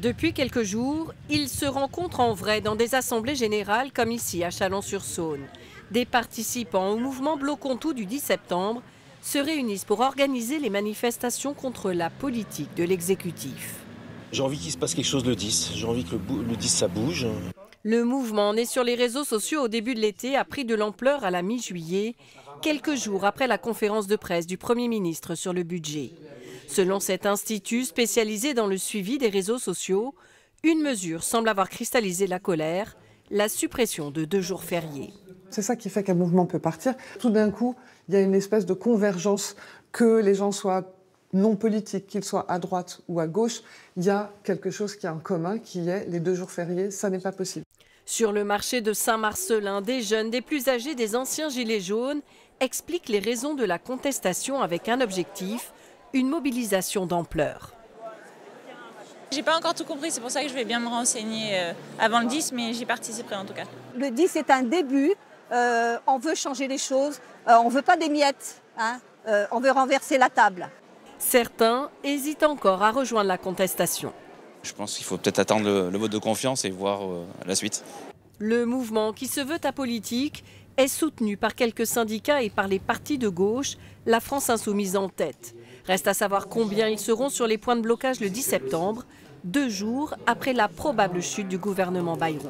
Depuis quelques jours, ils se rencontrent en vrai dans des assemblées générales comme ici à Chalon-sur-Saône. Des participants au mouvement Bloquons tout du 10 septembre se réunissent pour organiser les manifestations contre la politique de l'exécutif. J'ai envie qu'il se passe quelque chose le 10, j'ai envie que le 10 ça bouge. Le mouvement né sur les réseaux sociaux au début de l'été a pris de l'ampleur à la mi-juillet, quelques jours après la conférence de presse du Premier ministre sur le budget. Selon cet institut spécialisé dans le suivi des réseaux sociaux, une mesure semble avoir cristallisé la colère, la suppression de 2 jours fériés. C'est ça qui fait qu'un mouvement peut partir. Tout d'un coup, il y a une espèce de convergence, que les gens soient non politiques, qu'ils soient à droite ou à gauche, il y a quelque chose qui est en commun, qui est les 2 jours fériés, ça n'est pas possible. Sur le marché de Saint-Marcellin, des jeunes, des plus âgés, des anciens gilets jaunes expliquent les raisons de la contestation avec un objectif, une mobilisation d'ampleur. J'ai pas encore tout compris, c'est pour ça que je vais bien me renseigner avant le 10, mais j'y participerai en tout cas. Le 10 est un début, on veut changer les choses, on veut pas des miettes, hein, on veut renverser la table. Certains hésitent encore à rejoindre la contestation. Je pense qu'il faut peut-être attendre le vote de confiance et voir la suite. Le mouvement, qui se veut apolitique, est soutenu par quelques syndicats et par les partis de gauche, la France insoumise en tête. Reste à savoir combien ils seront sur les points de blocage le 10 septembre, 2 jours après la probable chute du gouvernement Bayrou.